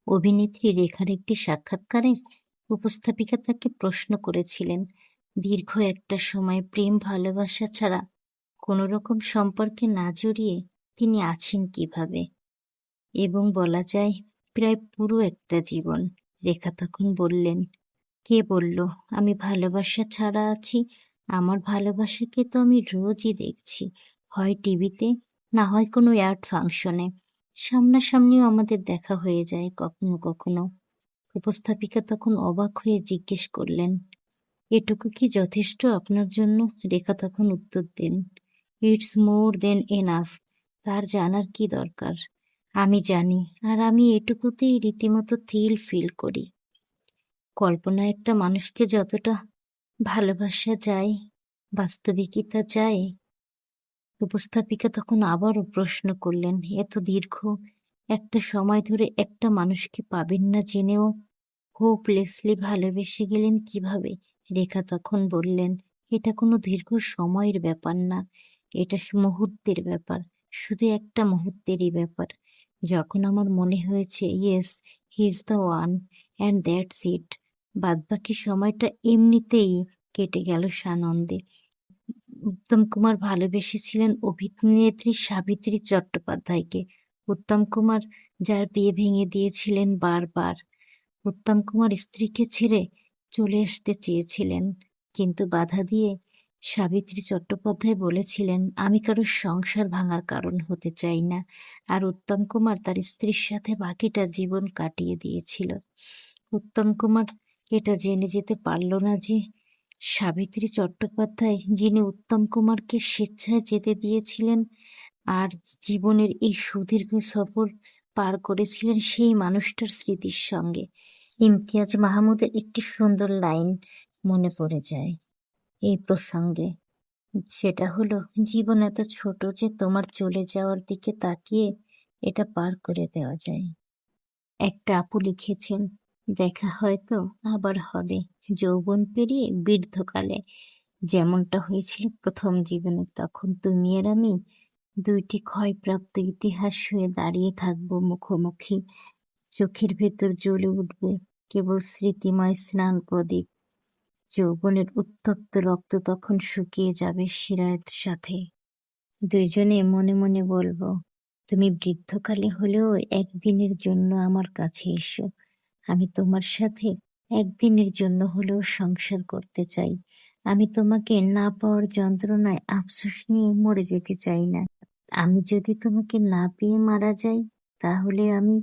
অভিনেত্রী রেখার একটি সাক্ষাৎকারে উপস্থাপিকা তাকে প্রশ্ন করেছিলেন, দীর্ঘ একটা সময় প্রেম ভালোবাসা ছাড়া কোনো রকম সম্পর্কে না জড়িয়ে তিনি আছেন কিভাবে, এবং বলা যায় প্রায় পুরো একটা জীবন। রেখা তখন বললেন, কে বলল আমি ভালোবাসা ছাড়া আছি? আমার ভালোবাসাকে তো আমি রোজই দেখছি, হয় টিভিতে, না হয় কোনো অ্যাড ফাংশনে। সামনাসামনিও আমাদের দেখা হয়ে যায় কখনো কখনো। উপস্থাপিকা তখন অবাক হয়ে জিজ্ঞেস করলেন, এটুকু কি যথেষ্ট আপনার জন্য? রেখা তখন উত্তর দেন, ইটস মোর দেন এনাফ। তার জানার কি দরকার? আমি জানি, আর আমি এটুকুতেই রীতিমতো ফিল করি। কল্পনায় একটা মানুষকে যতটা ভালোবাসা যায়, বাস্তবে কি তা যায়? উপস্থাপিকা তখন আবারও প্রশ্ন করলেন, এত দীর্ঘ একটা সময় ধরে একটা মানুষকে পাবেন না জেনেও হোপলেসলি ভালোবেসে গেলেন কিভাবে? রেখা তখন বললেন, এটা কোনো দীর্ঘ সময়ের ব্যাপার না, এটা মুহূর্তের ব্যাপার, শুধু একটা মুহূর্তেরই ব্যাপার। যখন আমার মনে হয়েছে yes, he is the one, and that's it. বাদবাকি সময়টা এমনিতেই কেটে গেল সানন্দে। উত্তম কুমার ভালোবেসেছিলেন অভিনেত্রী সাবিত্রী চট্টোপাধ্যায়কে। উত্তম কুমার যার বিয়ে ভেঙে দিয়েছিলেন বারবার। উত্তম কুমার স্ত্রীকে ছেড়ে চলে আসতে চেয়েছিলেন, কিন্তু বাধা দিয়ে সাবিত্রী চট্টোপাধ্যায় বলেছিলেন, আমি কারোর সংসার ভাঙার কারণ হতে চাই না। আর উত্তম কুমার তার স্ত্রীর সাথে বাকিটা জীবন কাটিয়ে দিয়েছিল। উত্তম কুমার এটা জেনে যেতে পারল না যে সাবিত্রী চট্টোপাধ্যায়, যিনি উত্তম কুমারকে স্বেচ্ছায় যেতে দিয়েছিলেন আর জীবনের এই সুদীর্ঘ সফর পার করেছিলেন সেই মানুষটার স্মৃতির সঙ্গে। ইমতিয়াজ মাহমুদের একটি সুন্দর লাইন মনে পড়ে যায় এই প্রসঙ্গে। সেটা হলো, জীবন এত ছোট যে তোমার চলে যাওয়ার দিকে তাকিয়ে এটা পার করে দেওয়া যায়। একটা আপু লিখেছেন, দেখা হয়তো আবার হবে যৌবন পেরিয়ে বৃদ্ধকালে, যেমনটা হয়েছিল প্রথম জীবনে। তখন তুমি আর আমি দুইটি ক্ষয়প্রাপ্ত ইতিহাস হয়ে দাঁড়িয়ে থাকবো মুখোমুখি। চোখের ভেতর জ্বলে উঠবে কেবল স্মৃতিময় স্নান প্রদীপ। যৌবনের উত্তপ্ত রক্ত তখন শুকিয়ে যাবে শিরার সাথে। দুইজনে মনে মনে বলবো, তুমি বৃদ্ধকালে হলেও একদিনের জন্য আমার কাছে এসো। আমি তোমার সাথে একদিনের জন্য হলেও সংসার করতে চাই। আমি তোমাকে না পাওয়ার যন্ত্রণায় আফসোস নিয়ে মরে যেতে চাই না। আমি যদি তোমাকে না পেয়ে মারা যাই, তাহলে আমি